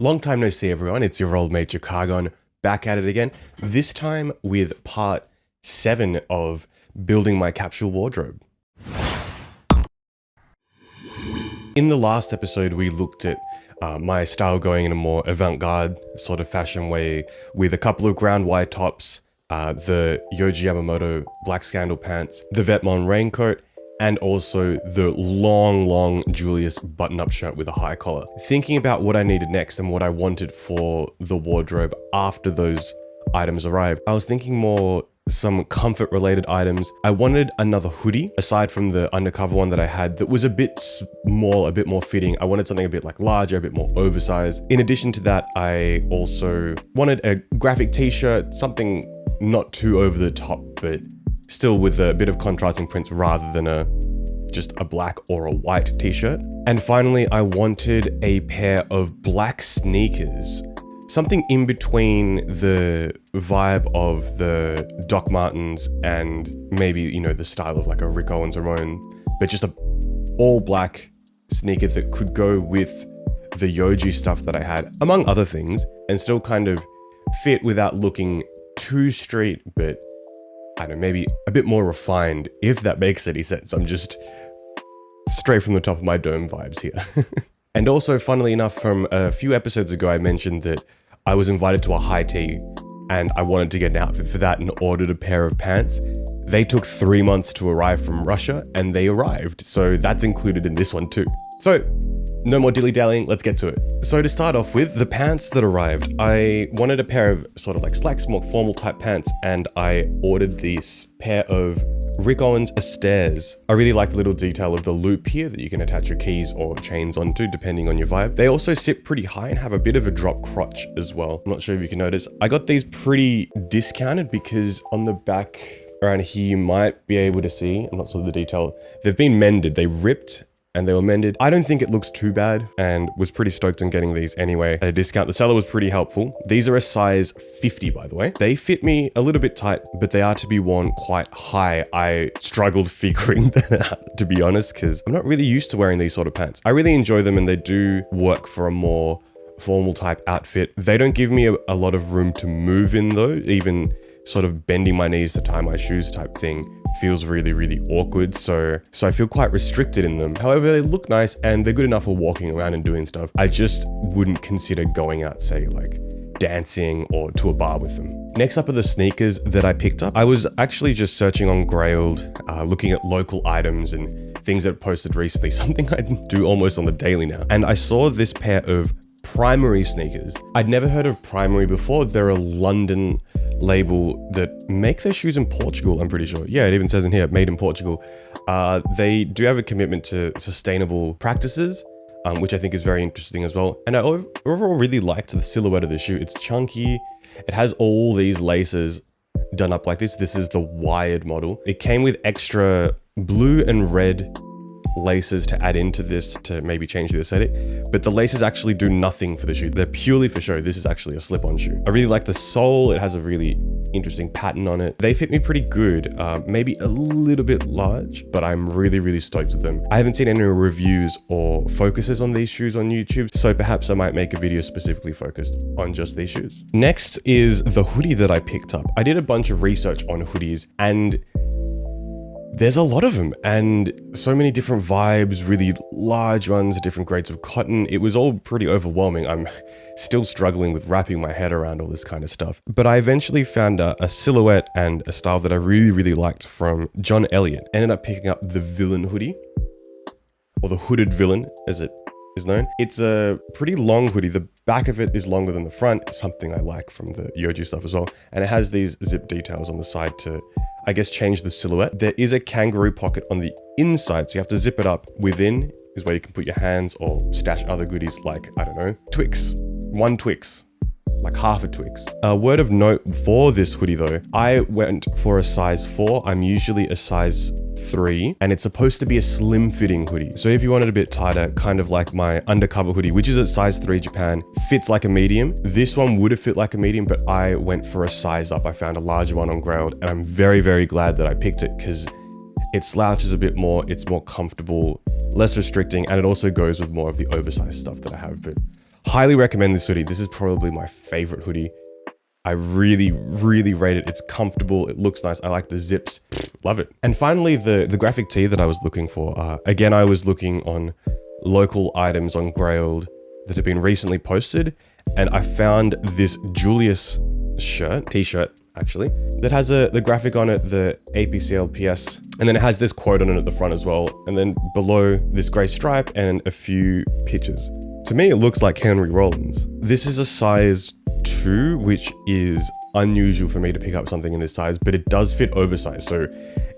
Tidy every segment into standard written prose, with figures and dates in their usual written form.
Long time no see, everyone. It's your old mate Chicagon, back at it again. This time with part 7 of building my capsule wardrobe. In the last episode, we looked at my style going in a more avant-garde sort of fashion way with a couple of ground wide tops, the Yohji Yamamoto black scandal pants, the Vetements raincoat, and also the long Julius button-up shirt with a high collar. Thinking about what I needed next and what I wanted for the wardrobe after those items arrived, I was thinking more some comfort-related items. I wanted another hoodie, aside from the undercover one that I had that was a bit small, a bit more fitting. I wanted something a bit like larger, a bit more oversized. In addition to that, I also wanted a graphic t-shirt, something not too over the top, but still with a bit of contrasting prints rather than just a black or a white t-shirt. And finally, I wanted a pair of black sneakers, something in between the vibe of the Doc Martens and maybe, you know, the style of like a Rick Owens or Ramon, but just a all black sneaker that could go with the Yohji stuff that I had, among other things, and still kind of fit without looking too street, but I don't know, maybe a bit more refined, if that makes any sense. I'm just straight from the top of my dome vibes here. And also, funnily enough, from a few episodes ago, I mentioned that I was invited to a high tea and I wanted to get an outfit for that and ordered a pair of pants. They took 3 months to arrive from Russia and they arrived. So that's included in this one too. So no more dilly-dallying, let's get to it. So to start off with, the pants that arrived, I wanted a pair of sort of like slacks, more formal type pants, and I ordered this pair of Rick Owens Astaires. I really like the little detail of the loop here that you can attach your keys or chains onto depending on your vibe. They also sit pretty high and have a bit of a drop crotch as well. I'm not sure if you can notice. I got these pretty discounted because on the back around here, you might be able to see, I'm not sure of the detail, they've been mended. They ripped and they were mended. I don't think it looks too bad and was pretty stoked on getting these anyway at a discount. The seller was pretty helpful. These are a size 50, by the way. They fit me a little bit tight, but they are to be worn quite high. I struggled figuring that out, to be honest, because I'm not really used to wearing these sort of pants. I really enjoy them and they do work for a more formal type outfit. They don't give me a lot of room to move in though. Even sort of bending my knees to tie my shoes type thing feels really awkward, so I feel quite restricted in them. However, they look nice and they're good enough for walking around and doing stuff. I just wouldn't consider going out, say, like dancing or to a bar with them. Next up are the sneakers that I picked up. I was actually just searching on Grailed, looking at local items and things that posted recently, something I do almost on the daily now. And I saw this pair of Primury sneakers. I'd never heard of Primury before. They're a London label that make their shoes in Portugal, I'm pretty sure. Yeah, it even says in here, made in Portugal. They do have a commitment to sustainable practices, which I think is very interesting as well. And I overall really liked the silhouette of the shoe. It's chunky. It has all these laces done up like this. This is the wired model. It came with extra blue and red laces to add into this to maybe change the aesthetic, but the laces actually do nothing for the shoe. They're purely for show. This is actually a slip-on shoe. I really like the sole. It has a really interesting pattern on it. They fit me pretty good, maybe a little bit large, but I'm really stoked with them. I haven't seen any reviews or focuses on these shoes on YouTube, so perhaps I might make a video specifically focused on just these shoes. Next is the hoodie that I picked up. I did a bunch of research on hoodies and there's a lot of them and so many different vibes, really large ones, different grades of cotton. It was all pretty overwhelming. I'm still struggling with wrapping my head around all this kind of stuff. But I eventually found a silhouette and a style that I really liked from John Elliott. Ended up picking up the villain hoodie, or the hooded villain as it is known. It's a pretty long hoodie. The back of it is longer than the front, something I like from the Yohji stuff as well. And it has these zip details on the side to, I guess, change the silhouette. There is a kangaroo pocket on the inside, so you have to zip it up. Within is where you can put your hands or stash other goodies like, I don't know, Twix. One Twix. Like half a Twix. A word of note for this hoodie though, I went for a size 4. I'm usually a size 3 and it's supposed to be a slim fitting hoodie. So if you want it a bit tighter, kind of like my undercover hoodie, which is at size 3 Japan, fits like a medium. This one would have fit like a medium, but I went for a size up. I found a larger one on Grailed and I'm very glad that I picked it because it slouches a bit more, it's more comfortable, less restricting, and it also goes with more of the oversized stuff that I have. But Highly recommend this hoodie. This is probably my favorite hoodie. I really, really rate it. It's comfortable. It looks nice. I like the zips. Love it. And finally, the graphic tee that I was looking for. Again, I was looking on local items on Grailed that have been recently posted, and I found this Julius shirt, T-shirt actually, that has the graphic on it, the APCLPS, and then it has this quote on it at the front as well, and then below this grey stripe and a few pictures. To me, it looks like Henry Rollins. This is a size 2, which is unusual for me to pick up something in this size, but it does fit oversized, so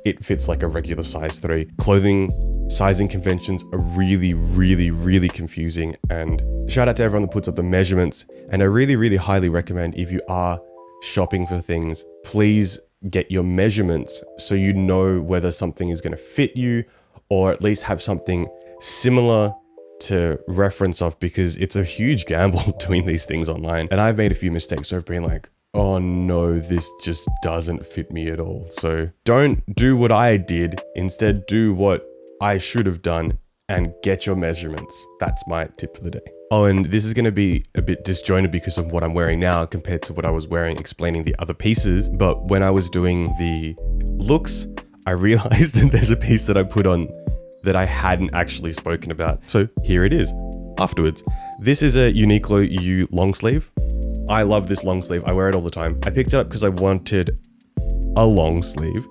it fits like a regular size 3. Clothing sizing conventions are really, really, really confusing, and shout out to everyone that puts up the measurements. And I really, really highly recommend, if you are shopping for things, please get your measurements so you know whether something is going to fit you, or at least have something similar to reference off, because it's a huge gamble doing these things online. And I've made a few mistakes where I've been like, oh no, this just doesn't fit me at all. So don't do what I did. Instead, do what I should have done and get your measurements. That's my tip for the day. Oh, and this is going to be a bit disjointed because of what I'm wearing now compared to what I was wearing explaining the other pieces. But when I was doing the looks, I realized that there's a piece that I put on that I hadn't actually spoken about. So here it is afterwards. This is a Uniqlo U long sleeve. I love this long sleeve. I wear it all the time. I picked it up because I wanted a long sleeve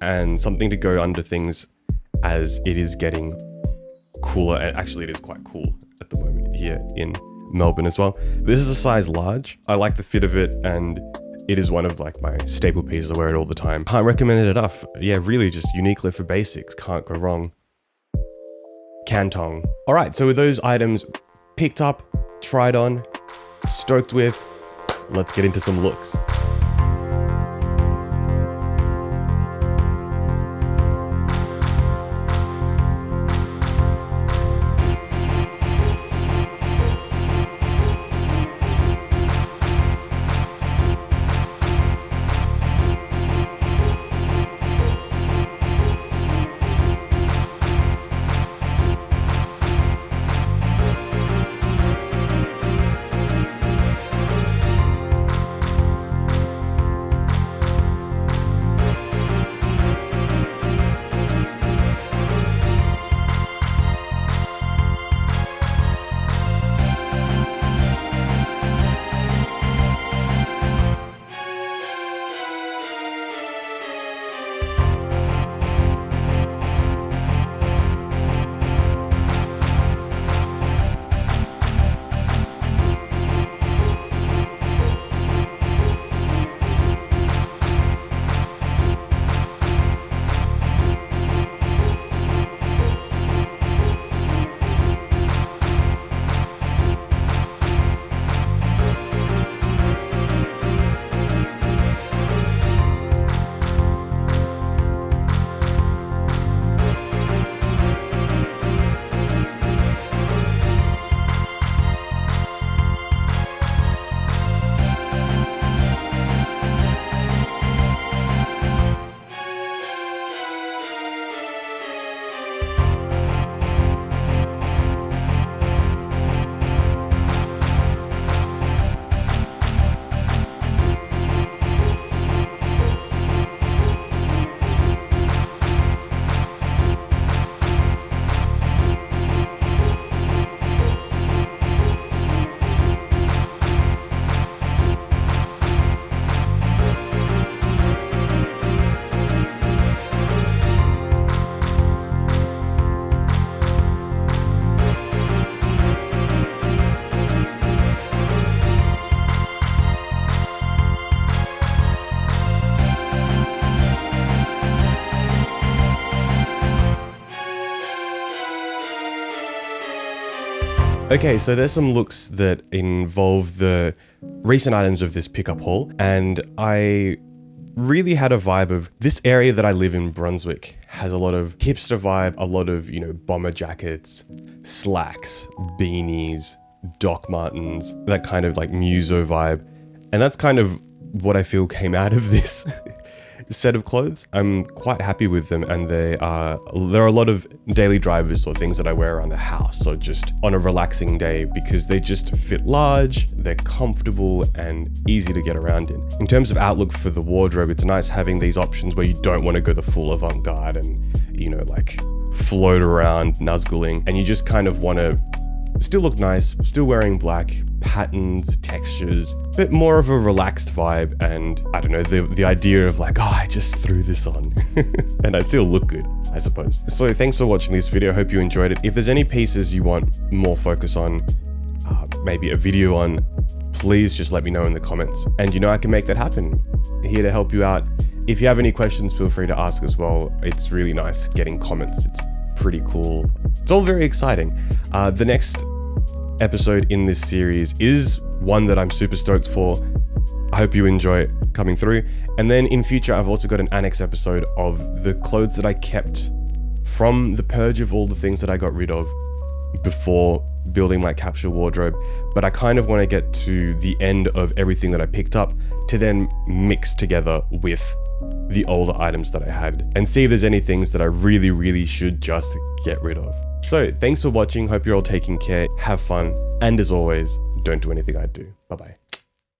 and something to go under things, as it is getting cooler. And actually it is quite cool at the moment here in Melbourne as well. This is a size large. I like the fit of it, and it is one of like my staple pieces. I wear it all the time. Can't recommend it enough. Yeah, really just Uniqlo for basics. Can't go wrong. Cantong. All right, so with those items picked up, tried on, stoked with, let's get into some looks. Okay, so there's some looks that involve the recent items of this pickup haul, and I really had a vibe of this area that I live in, Brunswick, has a lot of hipster vibe, a lot of, bomber jackets, slacks, beanies, Doc Martens, that kind of like muso vibe. And that's kind of what I feel came out of this. set of clothes. I'm quite happy with them, and there are a lot of daily drivers or things that I wear around the house or just on a relaxing day because they just fit large, they're comfortable and easy to get around in. In terms of outlook for the wardrobe, it's nice having these options where you don't want to go the full avant-garde and, you know, like float around nuzzling, and you just kind of want to still look nice, still wearing black, patterns, textures, but more of a relaxed vibe. And I don't know, the idea of like, oh, I just threw this on and I'd still look good, I suppose. So thanks for watching this video. Hope you enjoyed it. If there's any pieces you want more focus on, maybe a video on, please just let me know in the comments. And you know, I can make that happen. Here to help you out. If you have any questions, feel free to ask as well. It's really nice getting comments. It's pretty cool. It's all very exciting. The next episode in this series is one that I'm super stoked for. I hope you enjoy it coming through. And then in future, I've also got an annex episode of the clothes that I kept from the purge of all the things that I got rid of before building my capsule wardrobe. But I kind of want to get to the end of everything that I picked up to then mix together with the older items that I had and see if there's any things that I really should just get rid of. So thanks for watching. Hope you're all taking care. Have fun. And as always, don't do anything I'd do. Bye-bye.